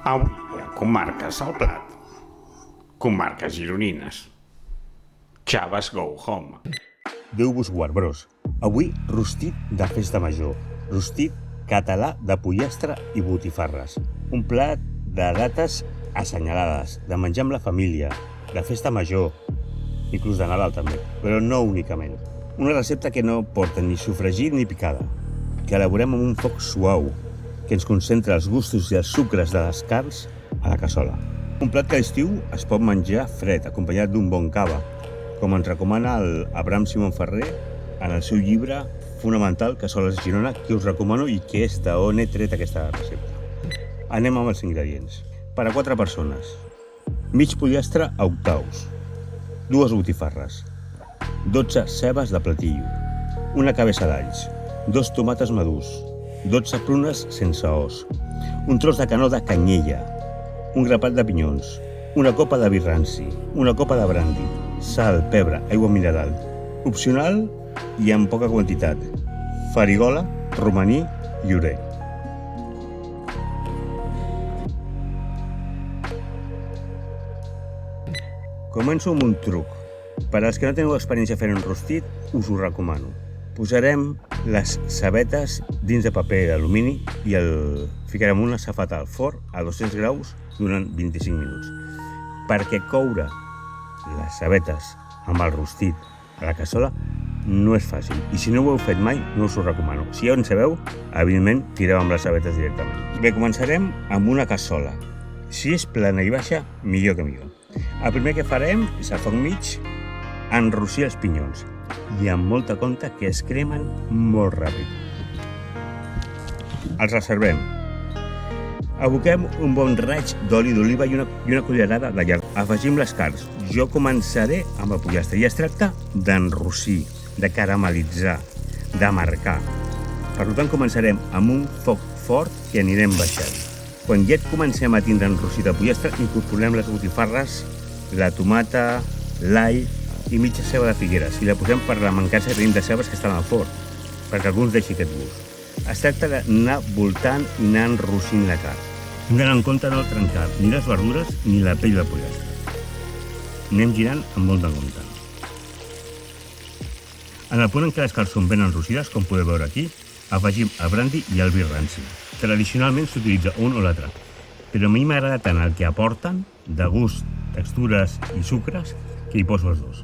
Avui a Comarques al Plat. Comarques gironines. Chaves go home. Déu vos guard, bros. Avui, rostit de festa major. Rostit català de pollastre i botifarres. Un plat de dates assenyalades, de menjar amb la família, de festa major, inclús de Nadal també, però no únicament. Una recepta que no porta ni sofregit ni picada, que elaborem amb un foc suau, que ens concentra els gustos i els sucres de les carns a la cassola. Un plat que a l'estiu es pot menjar fred, acompanyat d'un bon cava, com ens recomana el Abraham Simón Ferrer en el seu llibre fonamental Cassoles Girona, que us recomano i que és d'on he tret aquesta recepta. Anem amb els ingredients. Per a 4 persones: mig pollastre a octaus, 2 botifarres, 12 cebes de platillo, una cabeça d'alls, 2 tomates madurs, 12 prunes sense os, un tros de canó de canyella, un grapat de pinyons, una copa de vi ranci, una copa de brandi, sal, pebre, aigua mineral. Opcional i en poca quantitat: farigola, romaní i orell. Començo amb un truc. Per als que no teniu experiència fent un rostit, us ho recomano. Posarem les cebetes dins de paper d'alumini i el ficarem una safata al forn a 200 graus durant 25 minuts. Perquè coure les cebetes amb el rostit a la cassola no és fàcil. I si no ho heu fet mai, no us ho recomano. Si ja en sabeu, evidentment, tireu amb les cebetes directament. Bé, començarem amb una cassola. Si és plana i baixa, millor que millor. El primer que farem és al foc mig enrossir els pinyons. I amb molta compte que es cremen molt ràpid. Els reservem. Aboquem un bon raig d'oli d'oliva i una cullerada de llarg. Afegim les carns. Jo començaré amb el pollastre i es tracta d'enrossir, de caramelitzar, de marcar. Per tant, començarem amb un foc fort que anirem baixant. Quan ja comencem a tindre enrossit el pollastre, incorporem les botifarres, la tomata, l'all i mitja ceba de figueres, i la posem per la mancança que tenim de cebes que estan al forn, perquè alguns deixi aquest gust. Es tracta d'anar voltant i anar enrossint la carn. Hem d'anar en compte no trencar ni les verdures ni la pell del pollastre. Anem girant amb molt de compte. En el punt en què les carns són ben enrossides, com podeu veure aquí, afegim el brandi i el vi ranci. Tradicionalment s'utilitza un o l'altre, però a mi m'agrada tant el que aporten, de gust, textures i sucres, que hi poso els dos.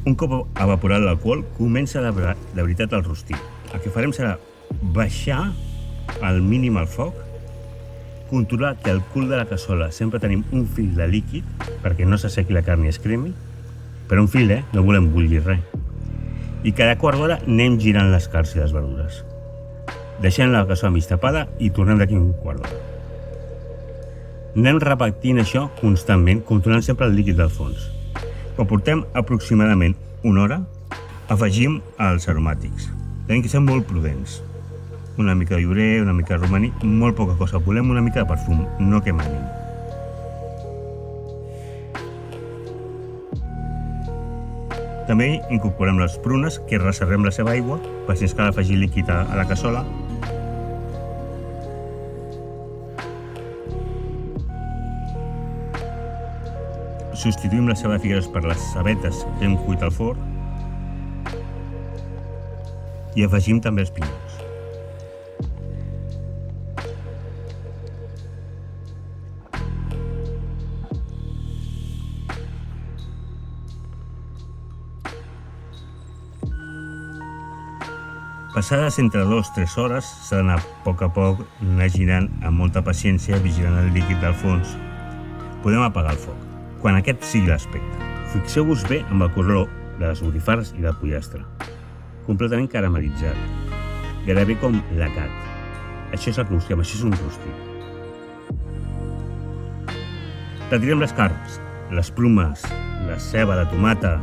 Un cop evaporat l'alcohol, comença de veritat el rostit. El que farem serà baixar al mínim el foc, controlar que al cul de la cassola sempre tenim un fil de líquid perquè no s'assequi la carn i es cremi, però un fil, no volem bullir res. I cada quart d'hora anem girant les carns i les verdures. Deixem la cassola mig tapada i tornem d'aquí un quart d'hora. Anem repetint això constantment, controlant sempre el líquid del fons. Quan portem aproximadament una hora, afegim els aromàtics. Tenim que ser molt prudents. Una mica de llorer, una mica de romaní, molt poca cosa. Volem una mica de perfum, no que manin. També incorporem les prunes, que reservem la seva aigua, per si ens cal afegir líquid a la cassola. Substituïm la ceba de figueres per les cebetes que hem cuit al forn i afegim també els pinyons. Passades entre 2-3 hores, s'ha d'anar a poc anar girant amb molta paciència, vigilant el líquid del fons. Podem apagar el foc quan aquest sigui l'aspecte. Fixeu-vos bé amb el color de les botifarres i del pollastre. Completament caramelitzat, gairebé com lacat. Això és el que busquem, això és un rostit. Retirem les carns, les prumes, la ceba, la tomata,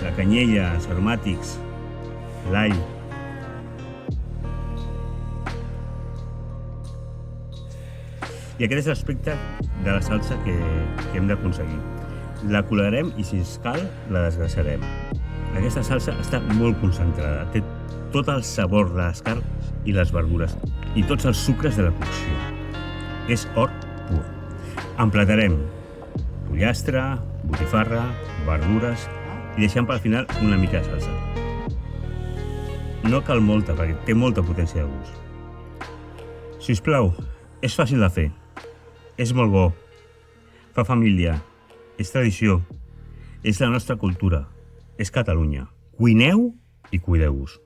la canyella, els aromàtics, l'all. I aquest és l'aspecte de la salsa que hem d'aconseguir. La colarem i, si cal, la desgrassarem. Aquesta salsa està molt concentrada, té tot el sabor de les carns i les verdures i tots els sucres de la cocció. És or pur. Emplatarem pollastre, botifarra, verdures i deixem per al final una mica de salsa. No cal molta, perquè té molta potència de gust. Si us plau, és fàcil de fer, és molt bo, fa família, és tradició, és la nostra cultura, és Catalunya. Cuineu i cuideu-vos.